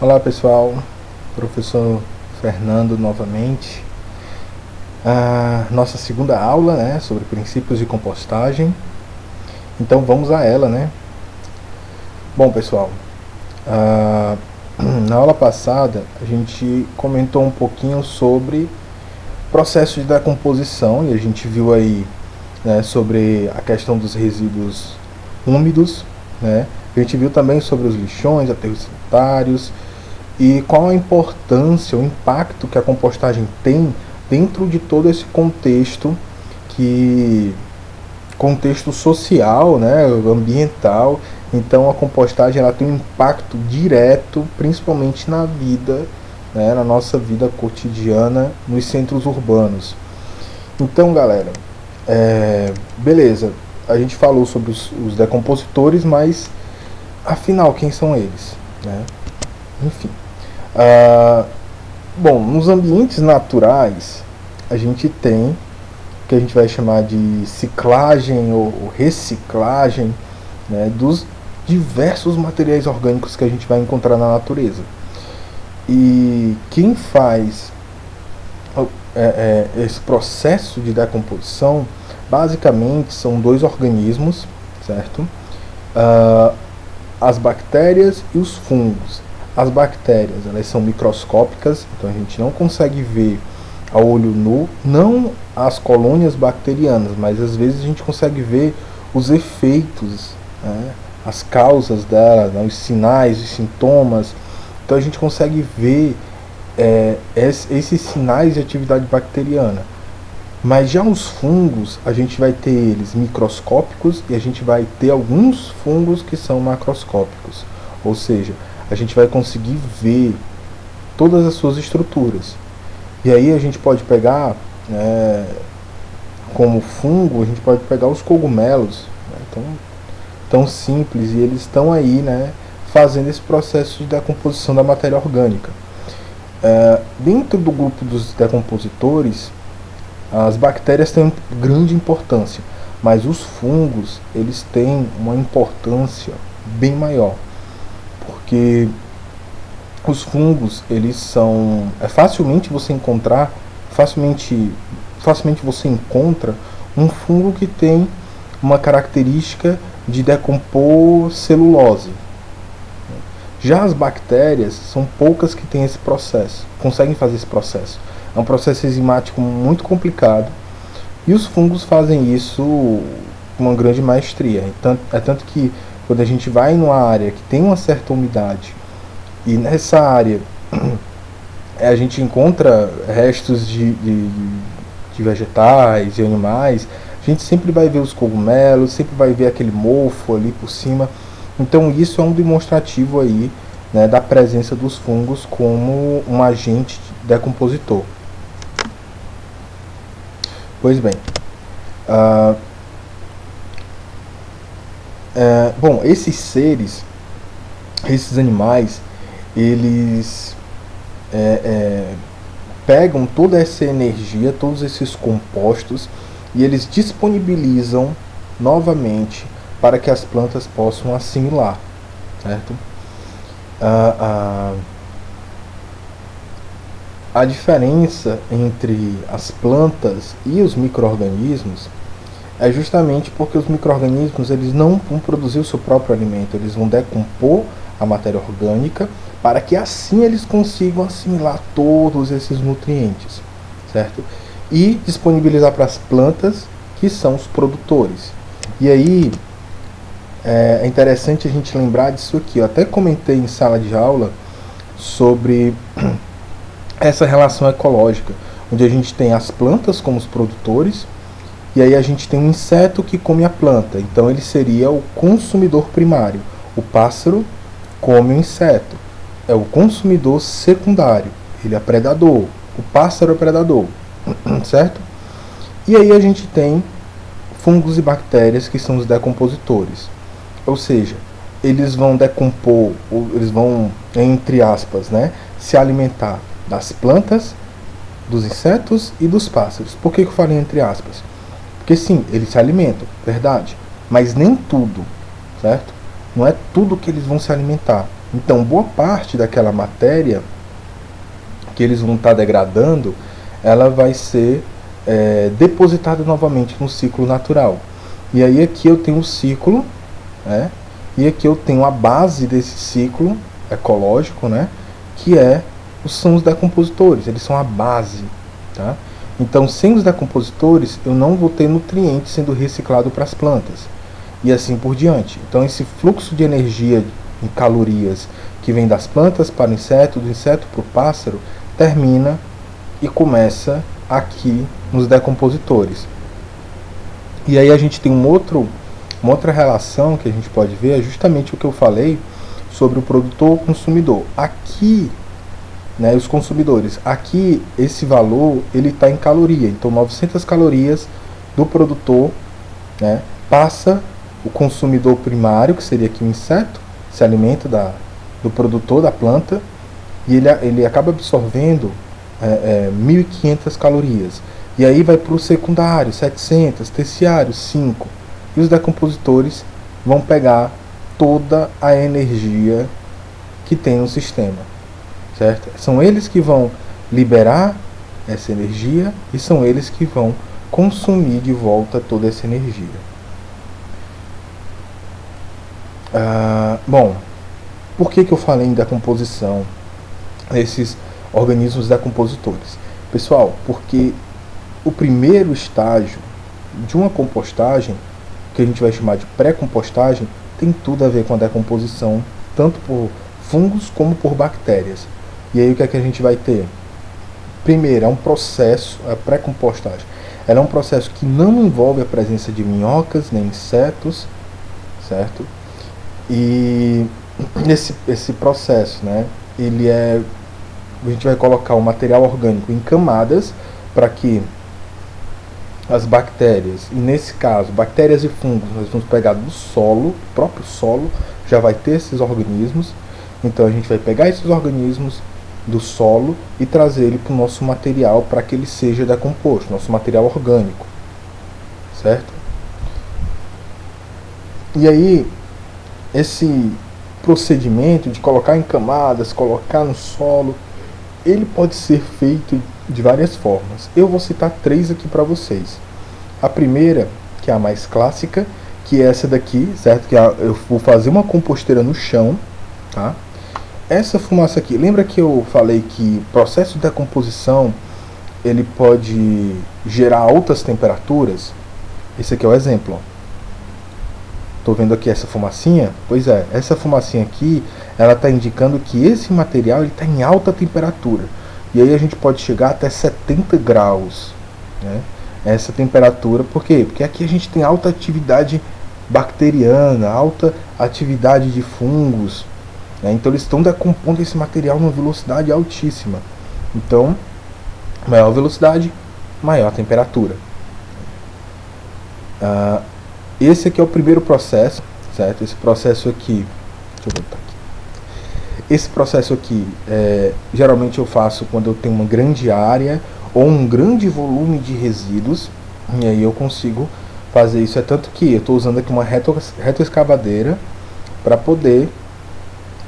Olá pessoal, professor Fernando novamente. Nossa segunda aula, né, sobre princípios de compostagem. Então vamos a ela, né? Bom pessoal, na aula passada a gente comentou um pouquinho sobre processo de decomposição e a gente viu aí, né, sobre a questão dos resíduos úmidos, né? A gente viu também sobre os lixões, aterros sanitários e qual a importância, o impacto que a compostagem tem dentro de todo esse contexto social, né, ambiental. Então a compostagem ela tem um impacto direto, principalmente na vida, né, na nossa vida cotidiana nos centros urbanos. Então, galera, beleza, a gente falou sobre os decompositores, mas afinal, quem são eles, né? Enfim. Bom, nos ambientes naturais, a gente tem o que a gente vai chamar de ciclagem ou reciclagem, né, dos diversos materiais orgânicos que a gente vai encontrar na natureza. E quem faz esse processo de decomposição, basicamente, são dois organismos, certo? As bactérias e os fungos. As bactérias, elas são microscópicas, então a gente não consegue ver a olho nu, não as colônias bacterianas, mas às vezes a gente consegue ver os efeitos, né, as causas dela, né, os sinais, os sintomas. Então a gente consegue ver esses sinais de atividade bacteriana. Mas já os fungos, a gente vai ter eles microscópicos e a gente vai ter alguns fungos que são macroscópicos. Ou seja, a gente vai conseguir ver todas as suas estruturas. E aí a gente pode pegar, como fungo, a gente pode pegar os cogumelos, né, tão simples, e eles estão aí, né, fazendo esse processo de decomposição da matéria orgânica. Dentro do grupo dos decompositores, as bactérias têm grande importância, mas os fungos, eles têm uma importância bem maior, porque os fungos, eles são facilmente você encontra um fungo que tem uma característica de decompor celulose. Já as bactérias, são poucas que têm esse processo, conseguem fazer esse processo. É um processo enzimático muito complicado e os fungos fazem isso com uma grande maestria. É tanto que quando a gente vai numa área que tem uma certa umidade e nessa área a gente encontra restos de vegetais e animais, a gente sempre vai ver os cogumelos, sempre vai ver aquele mofo ali por cima. Então isso é um demonstrativo aí, né, da presença dos fungos como um agente decompositor. Pois bem, bom, esses animais, eles pegam toda essa energia, todos esses compostos, e eles disponibilizam novamente para que as plantas possam assimilar, certo? A diferença entre as plantas e os micro-organismos é justamente porque os micro-organismos, eles não vão produzir o seu próprio alimento, eles vão decompor a matéria orgânica para que assim eles consigam assimilar todos esses nutrientes, certo? E disponibilizar para as plantas, que são os produtores. E aí é interessante a gente lembrar disso aqui. Eu até comentei em sala de aula sobre essa relação ecológica, onde a gente tem as plantas como os produtores, e aí a gente tem um inseto que come a planta, então ele seria o consumidor primário. O pássaro come o inseto, é o consumidor secundário, ele é predador, o pássaro é predador, certo? E aí a gente tem fungos e bactérias que são os decompositores, ou seja, eles vão decompor, eles vão, entre aspas, né, se alimentar das plantas, dos insetos e dos pássaros. Por que eu falei entre aspas? Porque sim, eles se alimentam, verdade, mas nem tudo, certo? Não é tudo que eles vão se alimentar. Então, boa parte daquela matéria que eles vão estar degradando, ela vai ser depositada novamente no ciclo natural. E aí aqui eu tenho um ciclo, né? E aqui eu tenho a base desse ciclo ecológico, né? Que são os decompositores, eles são a base, tá? Então, sem os decompositores, eu não vou ter nutrientes sendo reciclado para as plantas, e assim por diante. Então, esse fluxo de energia em calorias que vem das plantas para o inseto, do inseto para o pássaro, termina e começa aqui nos decompositores. E aí a gente tem uma outra relação que a gente pode ver, é justamente o que eu falei sobre o produtor-consumidor. Aqui, né, os consumidores, aqui esse valor ele está em caloria, então 900 calorias do produtor, né, passa o consumidor primário, que seria aqui o inseto, se alimenta do produtor da planta, e ele acaba absorvendo 1.500 calorias. E aí vai para o secundário, 700, terciário, 5. E os decompositores vão pegar toda a energia que tem no sistema, certo? São eles que vão liberar essa energia e são eles que vão consumir de volta toda essa energia. Bom, por que eu falei em decomposição, esses organismos decompositores? Pessoal, porque o primeiro estágio de uma compostagem, que a gente vai chamar de pré-compostagem, tem tudo a ver com a decomposição, tanto por fungos como por bactérias. E aí o que é que a gente vai ter? Primeiro, é um processo, a pré-compostagem, ela é um processo que não envolve a presença de minhocas nem insetos, certo? E esse processo, né, a gente vai colocar o material orgânico em camadas para que as bactérias, e nesse caso, bactérias e fungos, nós vamos pegar do solo, o próprio solo já vai ter esses organismos, então a gente vai pegar esses organismos do solo e trazer ele para o nosso material para que ele seja decomposto, nosso material orgânico, certo? E aí, esse procedimento de colocar em camadas, colocar no solo, ele pode ser feito de várias formas. Eu vou citar 3 aqui para vocês. A primeira, que é a mais clássica, que é essa daqui, certo? Que eu vou fazer uma composteira no chão, tá? Essa fumaça aqui, lembra que eu falei que o processo de decomposição ele pode gerar altas temperaturas? Esse aqui é o exemplo, ó. Tô vendo aqui essa fumacinha? Pois é, essa fumacinha aqui, ela está indicando que esse material está em alta temperatura. E aí a gente pode chegar até 70 graus, né? Essa temperatura, por quê? Porque aqui a gente tem alta atividade bacteriana, alta atividade de fungos, né? Então eles estão decompondo esse material numa velocidade altíssima. Então, maior velocidade, maior temperatura. Esse aqui é o primeiro processo, certo? Esse processo aqui, deixa eu botar aqui. Esse processo aqui, geralmente eu faço quando eu tenho uma grande área ou um grande volume de resíduos, e aí eu consigo fazer isso. É tanto que eu estou usando aqui uma retroescavadeira para poder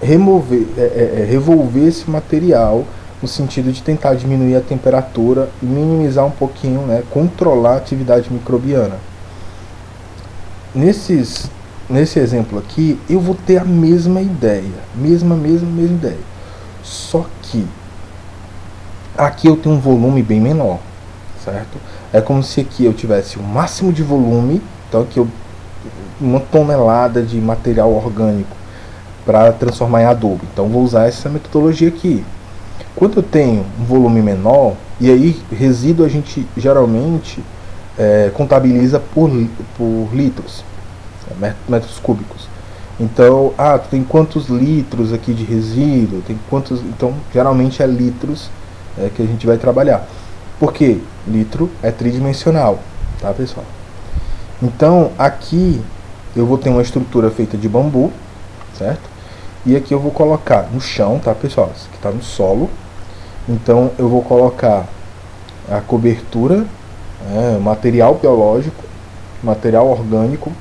revolver esse material no sentido de tentar diminuir a temperatura e minimizar um pouquinho, né, controlar a atividade microbiana. Nesse exemplo aqui, eu vou ter a mesma ideia, mesma ideia. Só que aqui eu tenho um volume bem menor, certo? É como se aqui eu tivesse o máximo de volume, então aqui uma tonelada de material orgânico para transformar em adubo. Então vou usar essa metodologia aqui. Quando eu tenho um volume menor, e aí resíduo a gente geralmente contabiliza por litros, metros cúbicos. Então, tem quantos litros aqui de resíduo, tem quantos, então geralmente é litros que a gente vai trabalhar. Porque litro é tridimensional, tá, pessoal? Então, aqui eu vou ter uma estrutura feita de bambu, certo? E aqui eu vou colocar no chão, tá, pessoal? Isso aqui está no solo. Então, eu vou colocar a cobertura, material biológico, material orgânico,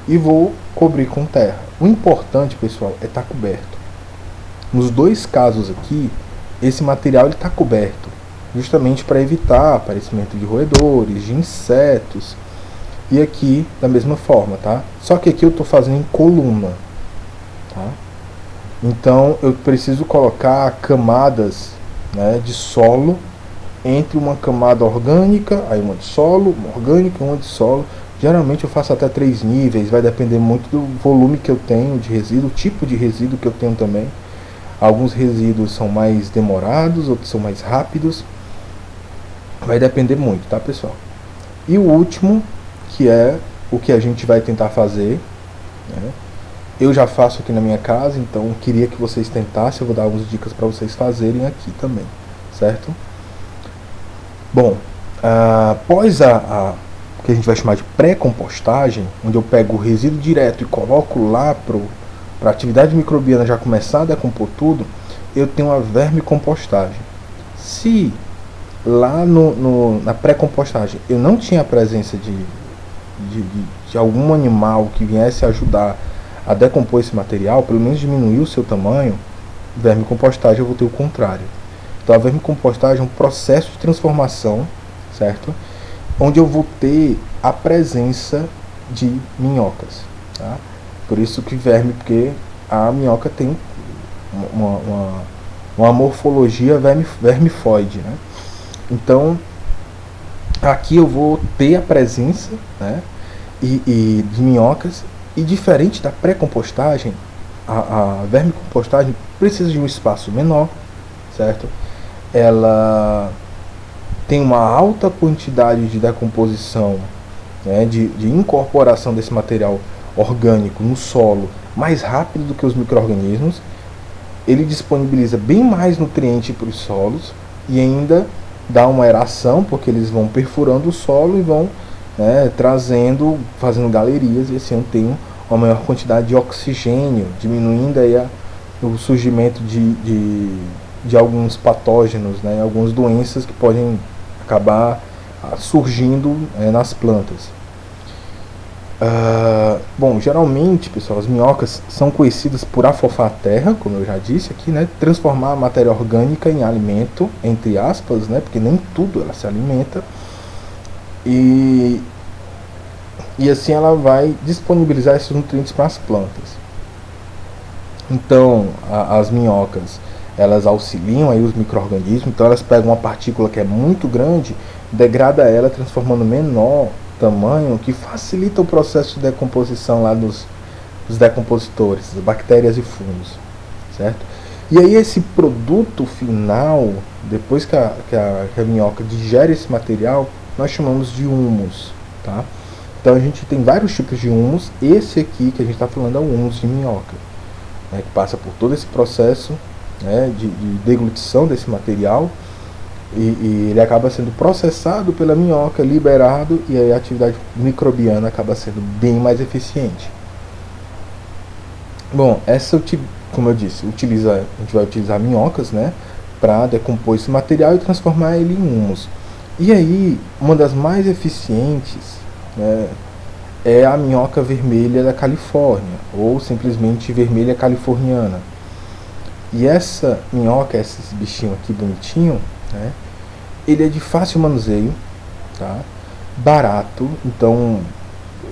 e vou cobrir com terra. O importante, pessoal, é estar coberto. Nos dois casos aqui, esse material está coberto, justamente para evitar aparecimento de roedores, de insetos. E aqui da mesma forma, tá? Só que aqui eu estou fazendo em coluna, tá? Então eu preciso colocar camadas, né, de solo entre uma camada orgânica, aí uma de solo, uma orgânica e uma de solo. Geralmente eu faço até 3 níveis, vai depender muito do volume que eu tenho de resíduo, o tipo de resíduo que eu tenho também. Alguns resíduos são mais demorados, outros são mais rápidos. Vai depender muito, tá, pessoal? E o último, que é o que a gente vai tentar fazer, né? Eu já faço aqui na minha casa, então queria que vocês tentassem. Eu vou dar algumas dicas para vocês fazerem aqui também, certo? Bom, após o que a gente vai chamar de pré-compostagem, onde eu pego o resíduo direto e coloco lá para a atividade microbiana já começar a decompor tudo, eu tenho a vermicompostagem. Se lá na pré-compostagem eu não tinha a presença de algum animal que viesse ajudar a decompor esse material, pelo menos diminuir o seu tamanho, vermicompostagem eu vou ter o contrário. Então a vermicompostagem é um processo de transformação, certo? Onde eu vou ter a presença de minhocas, tá? Por isso que verme, porque a minhoca tem uma morfologia vermifoide, né? Então aqui eu vou ter a presença, né, e de minhocas. E diferente da pré-compostagem, a vermicompostagem precisa de um espaço menor, certo? Ela tem uma alta quantidade de decomposição, né, de incorporação desse material orgânico no solo mais rápido do que os micro-organismos. Ele disponibiliza bem mais nutriente para os solos e ainda dá uma aeração, porque eles vão perfurando o solo e vão, né, fazendo galerias, e assim eu tenho uma maior quantidade de oxigênio, diminuindo aí o surgimento de alguns patógenos, né, algumas doenças que podem acabar surgindo nas plantas. Bom, geralmente, pessoal, as minhocas são conhecidas por afofar a terra, como eu já disse aqui, né, transformar a matéria orgânica em alimento, entre aspas, né, porque nem tudo ela se alimenta, e assim ela vai disponibilizar esses nutrientes para as plantas. Então as minhocas, elas auxiliam aí os micro-organismos. Então elas pegam uma partícula que é muito grande, degrada ela, transformando menor tamanho, que facilita o processo de decomposição lá dos decompositores, bactérias e fungos, certo? E aí esse produto final, depois que a minhoca digere esse material, nós chamamos de humus, tá? Então a gente tem vários tipos de humus. Esse aqui que a gente está falando é o humus de minhoca, né, que passa por todo esse processo, né, de deglutição desse material, e ele acaba sendo processado pela minhoca, liberado, e aí a atividade microbiana acaba sendo bem mais eficiente. Bom, como eu disse, a gente vai utilizar minhocas, né, para decompor esse material e transformar ele em humus. E aí, uma das mais eficientes, né, é a minhoca vermelha da Califórnia, ou simplesmente vermelha californiana. E essa minhoca, esse bichinho aqui bonitinho, né, ele é de fácil manuseio, tá? Barato. Então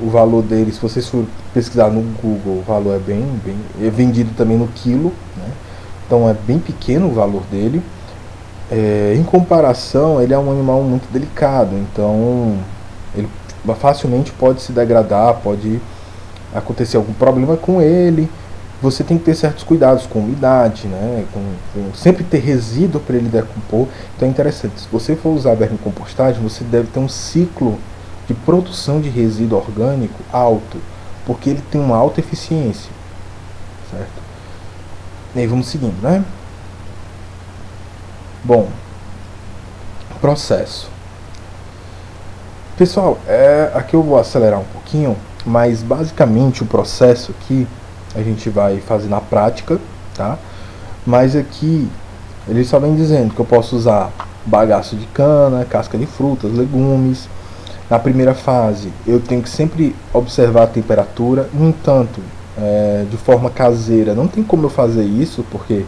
o valor dele, se vocês for pesquisar no Google, o valor é vendido também no quilo, né? Então é bem pequeno o valor dele. Em comparação, ele é um animal muito delicado, então ele facilmente pode se degradar, pode acontecer algum problema com ele. Você tem que ter certos cuidados com umidade, né? com sempre ter resíduo para ele decompor. Então é interessante, se você for usar a vermicompostagem, você deve ter um ciclo de produção de resíduo orgânico alto, porque ele tem uma alta eficiência, certo? E aí vamos seguindo, né? Bom, processo. Pessoal, aqui eu vou acelerar um pouquinho, mas basicamente o processo aqui a gente vai fazer na prática, tá? Mas aqui ele só vem dizendo que eu posso usar bagaço de cana, casca de frutas, legumes. Na primeira fase eu tenho que sempre observar a temperatura. No entanto, de forma caseira não tem como eu fazer isso, porque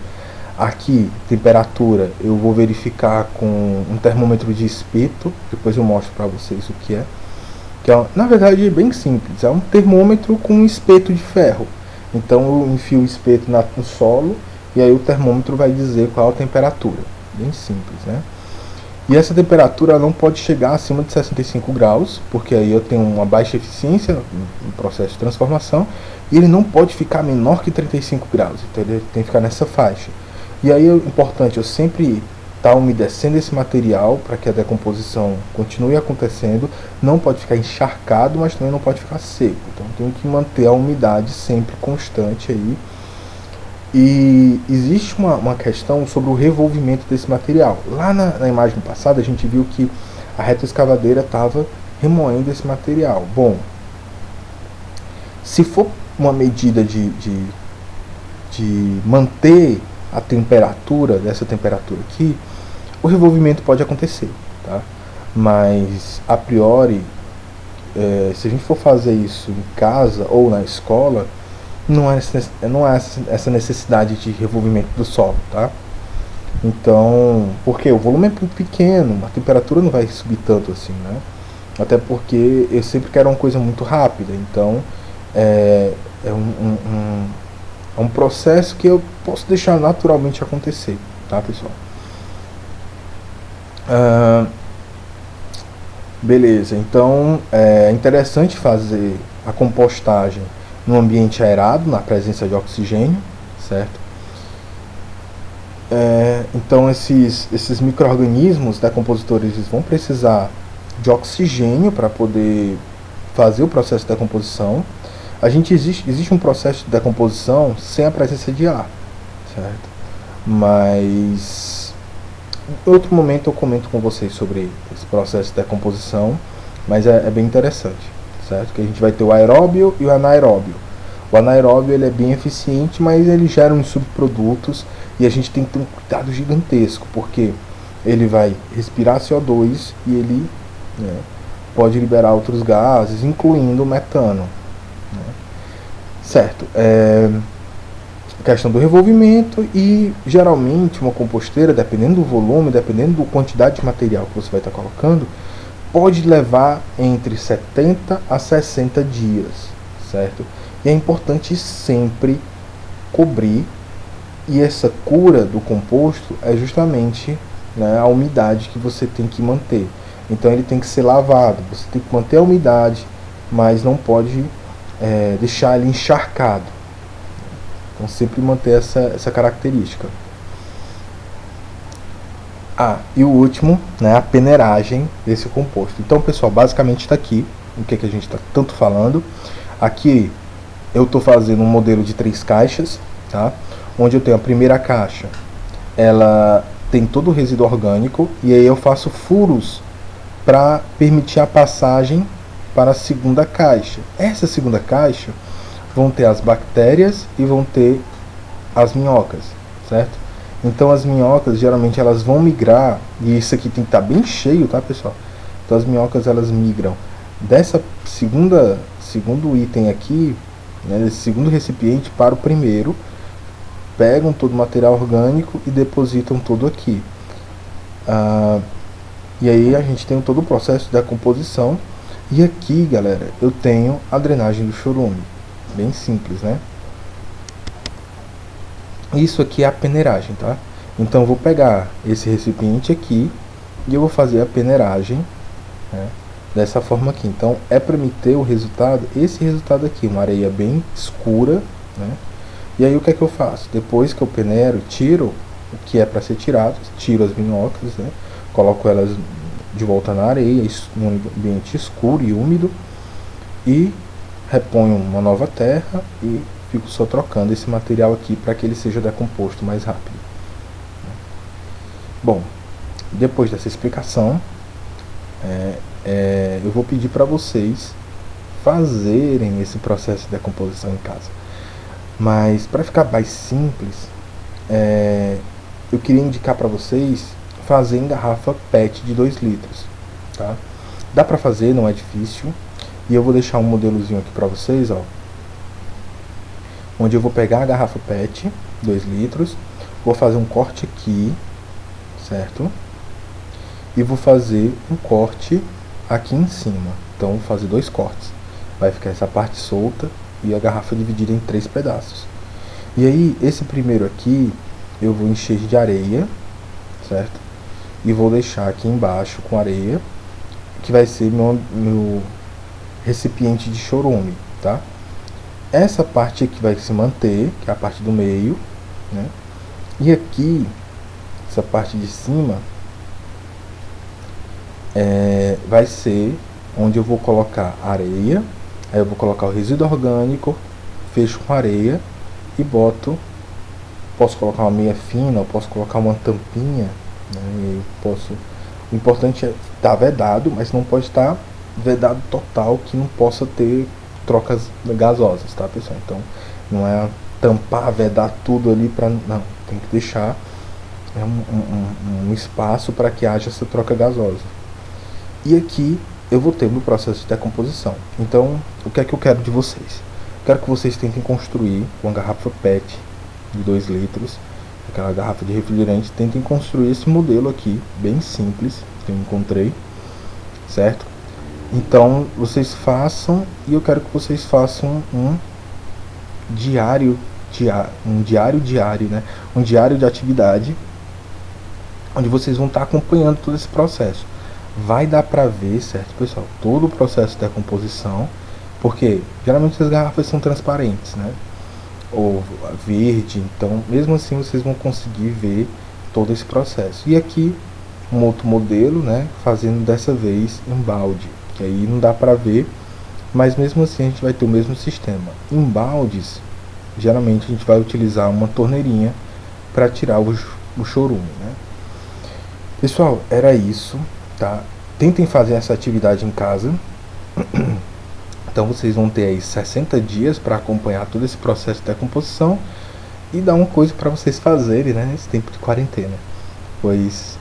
Aqui, temperatura, eu vou verificar com um termômetro de espeto, depois eu mostro para vocês o que é. Que é, na verdade, é bem simples, é um termômetro com um espeto de ferro. Então eu enfio o espeto no solo e aí o termômetro vai dizer qual a temperatura. Bem simples, né? E essa temperatura não pode chegar acima de 65 graus, porque aí eu tenho uma baixa eficiência no processo de transformação, e ele não pode ficar menor que 35 graus, então ele tem que ficar nessa faixa. E aí é importante eu sempre estar umedecendo esse material para que a decomposição continue acontecendo. Não pode ficar encharcado, mas também não pode ficar seco. Então tem que manter a umidade sempre constante aí. E existe uma questão sobre o revolvimento desse material. Lá na imagem passada a gente viu que a retroescavadeira estava remoendo esse material. Bom, se for uma medida de manter a temperatura, dessa temperatura aqui, o revolvimento pode acontecer, tá? Mas a priori, se a gente for fazer isso em casa ou na escola, não há essa necessidade de revolvimento do solo, tá? Então, porque o volume é muito pequeno, a temperatura não vai subir tanto assim, né? Até porque eu sempre quero uma coisa muito rápida, então é um processo que eu posso deixar naturalmente acontecer, tá, pessoal? Beleza, então é interessante fazer a compostagem no ambiente aerado, na presença de oxigênio, certo? Então esses micro-organismos decompositores, eles vão precisar de oxigênio para poder fazer o processo de decomposição. Existe um processo de decomposição sem a presença de ar, certo? Mas em outro momento eu comento com vocês sobre esse processo de decomposição, mas é bem interessante, certo? Que a gente vai ter o aeróbio e o anaeróbio. O anaeróbio ele é bem eficiente, mas ele gera uns subprodutos e a gente tem que ter um cuidado gigantesco, porque ele vai respirar CO2 e ele, né, pode liberar outros gases, incluindo o metano, né? Certo? Questão do revolvimento e geralmente uma composteira, dependendo do volume, dependendo da quantidade de material que você vai estar colocando, pode levar entre 70 a 60 dias, certo? E é importante sempre cobrir, e essa cura do composto é justamente, né, a umidade que você tem que manter. Então ele tem que ser lavado, você tem que manter a umidade, mas não pode deixar ele encharcado. Então sempre manter essa característica. E o último, né, a peneiragem desse composto. Então, pessoal, basicamente está aqui o que a gente está tanto falando. Aqui eu estou fazendo um modelo de 3 caixas, tá? Onde eu tenho a primeira caixa, ela tem todo o resíduo orgânico, e aí eu faço furos para permitir a passagem para a segunda caixa. Essa segunda caixa vão ter as bactérias e vão ter as minhocas, certo? Então as minhocas geralmente elas vão migrar, e isso aqui tem que estar bem cheio, tá, pessoal? Então as minhocas elas migram dessa segundo item aqui, né, desse segundo recipiente para o primeiro, pegam todo o material orgânico e depositam tudo aqui. E aí a gente tem todo o processo de decomposição. E aqui, galera, eu tenho a drenagem do chorume. Bem simples, né? Isso aqui é a peneiragem, tá? Então eu vou pegar esse recipiente aqui e eu vou fazer a peneiragem, né, dessa forma aqui. Então é para me ter o resultado, esse resultado aqui, uma areia bem escura, né? E aí o que é que eu faço? Depois que eu peneiro, tiro o que é para ser tirado, tiro as minhocas, né? Coloco elas de volta na areia, num ambiente escuro e úmido, e reponho uma nova terra e fico só trocando esse material aqui para que ele seja decomposto mais rápido. Bom, depois dessa explicação, eu vou pedir para vocês fazerem esse processo de decomposição em casa. Mas para ficar mais simples, eu queria indicar para vocês fazer em garrafa PET de 2 litros, tá? Dá para fazer, não é difícil. E eu vou deixar um modelozinho aqui para vocês, ó, onde eu vou pegar a garrafa PET 2 litros, Vou fazer um corte aqui, certo? E vou fazer um corte aqui em cima. Então vou fazer 2 cortes. Vai ficar essa parte solta e a garrafa dividida em 3 pedaços. E aí esse primeiro aqui eu vou encher de areia, certo? E vou deixar aqui embaixo com areia, que vai ser meu recipiente de chorume, tá? Essa parte aqui vai se manter, que é a parte do meio, né? E aqui, essa parte de cima, vai ser onde eu vou colocar areia. Aí eu vou colocar o resíduo orgânico, fecho com areia e boto. Posso colocar uma meia fina, eu posso colocar uma tampinha, né? E posso. O importante é estar vedado, mas não pode estar vedado total, que não possa ter trocas gasosas, tá, pessoal? Então não é tampar, vedar tudo ali para não, tem que deixar um espaço para que haja essa troca gasosa. E aqui eu vou ter meu processo de decomposição. Então, o que é que eu quero de vocês? Quero que vocês tentem construir uma garrafa PET de 2 litros, aquela garrafa de refrigerante. Tentem construir esse modelo aqui, bem simples, que eu encontrei, certo? Então, vocês façam, e eu quero que vocês façam um diário diário, né? Um diário de atividade, onde vocês vão estar acompanhando todo esse processo. Vai dar para ver, certo, pessoal, todo o processo de decomposição, porque geralmente as garrafas são transparentes, né? Ou verde, então mesmo assim vocês vão conseguir ver todo esse processo. E aqui um outro modelo, né, fazendo dessa vez em balde, que aí não dá para ver, mas mesmo assim a gente vai ter o mesmo sistema. Em baldes, geralmente a gente vai utilizar uma torneirinha para tirar o chorume, né? Pessoal, era isso, tá? Tentem fazer essa atividade em casa. Então vocês vão ter aí 60 dias para acompanhar todo esse processo de decomposição e dar uma coisa para vocês fazerem, né, nesse tempo de quarentena. Pois,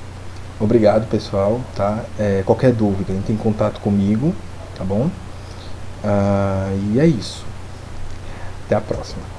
obrigado, pessoal, tá? Qualquer dúvida, entre em contato comigo, tá bom? E é isso. Até a próxima.